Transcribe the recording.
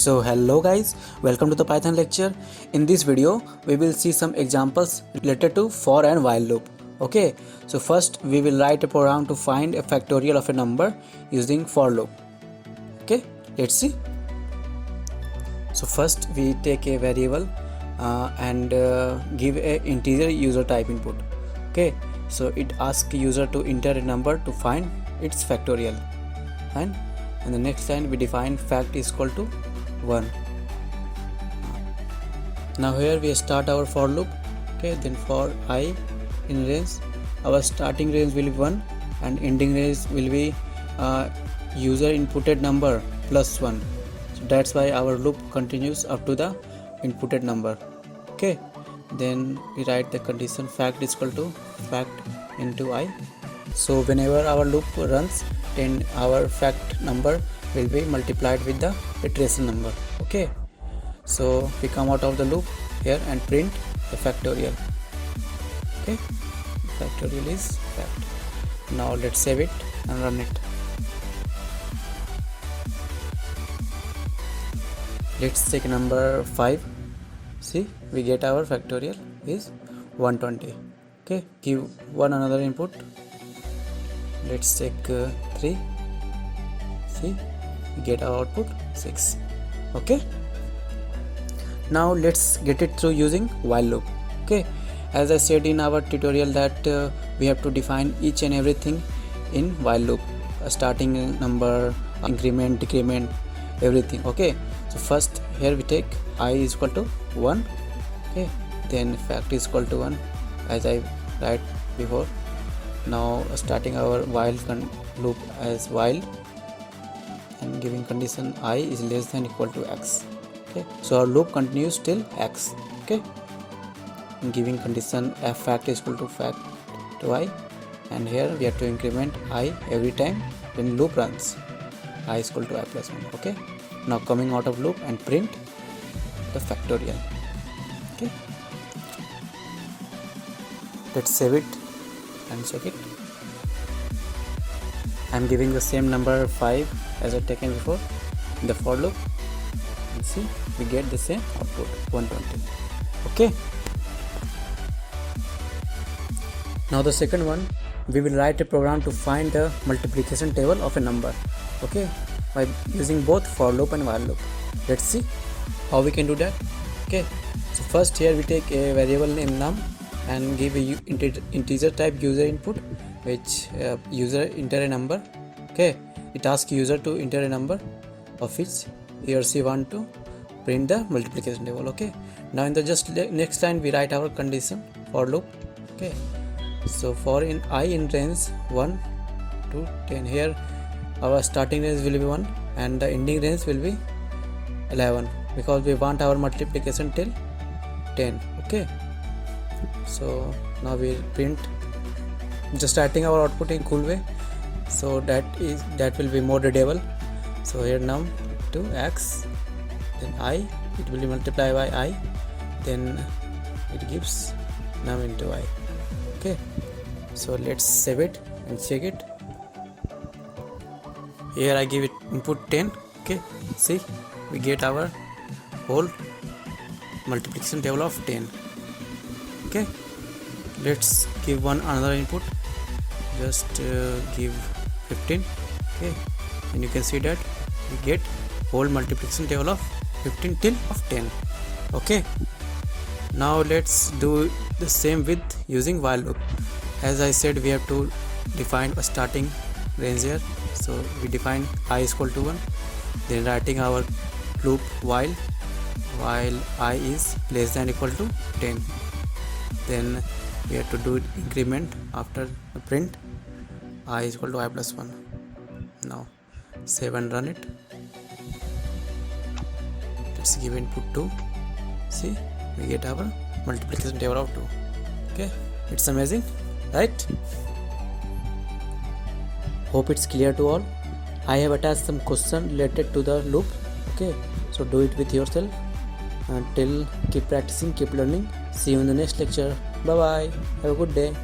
So hello guys, welcome to the Python lecture. In this video we will see some examples related to for and while loop. Okay, so first we will write a program to find a factorial of a number using for loop. Okay, let's see. So first we take a variable and give a integer user type input. Okay, so it asks user to enter a number to find its factorial, and in the next line we define fact is equal to 1. Now here we start our for loop. Okay, then for I in range, our starting range will be 1 and ending range will be user inputted number plus 1. So that's why our loop continues up to the inputted number. Okay, then we write the condition fact is equal to fact into I. So whenever our loop runs, then our fact number will be multiplied with the iteration number. Okay, so we come out of the loop here and print the factorial. Okay, factorial is fact. Now let's save it and run it. Let's take number 5. See, we get our factorial is 120. Okay, give one another input. Let's take 3. See, we get our output 6. Okay, now let's get it through using while loop. Okay, as I said in our tutorial that we have to define each and everything in while loop, starting number, increment, decrement, everything. Okay, so first here we take I is equal to 1. Okay, then fact is equal to 1 as I write before. Now starting our while loop as while and giving condition I is less than equal to x. Okay, so our loop continues till x. Okay, and giving condition f fact is equal to fact to I, and here we have to increment I every time when loop runs. I is equal to I plus 1. Okay, now coming out of loop and print the factorial. Okay, let's save it and check it. I am giving the same number 5 as I taken before in the for loop, and see we get the same output 120. Okay, now the second one, we will write a program to find the multiplication table of a number. Okay, by using both for loop and while loop. Let's see how we can do that. Okay, so first here we take a variable name num and give a integer type user input, which user enter a number. Okay, it asks user to enter a number of which he or she want to print the multiplication table. Okay, now in the just next line we write our condition for loop. Okay, so for in I in range 1 to 10, here our starting range will be 1 and the ending range will be 11 because we want our multiplication till 10. Okay, so now we print, just writing our output in cool way, so that will be more readable. So here num to x, then I, it will be multiplied by I, then it gives num into I. Okay, so let's save it and check it. Here I give it input 10. Okay, see we get our whole multiplication table of 10. Okay, let's give one another input, just give 15. Okay, and you can see that we get whole multiplication table of 15 till of 10. Okay, now let's do the same with using while loop. As I said, we have to define a starting range here, so we define I is equal to 1, then writing our loop while I is less than equal to 10, then we have to do increment after the print I is equal to I plus 1. Now save and run it. Let's give input 2. See, we get our multiplication table of 2. Okay, it's amazing, right? Hope it's clear to all. I have attached some question related to the loop. Okay, so do it with yourself. Until keep practicing, keep learning. See you in the next lecture. Bye bye, have a good day.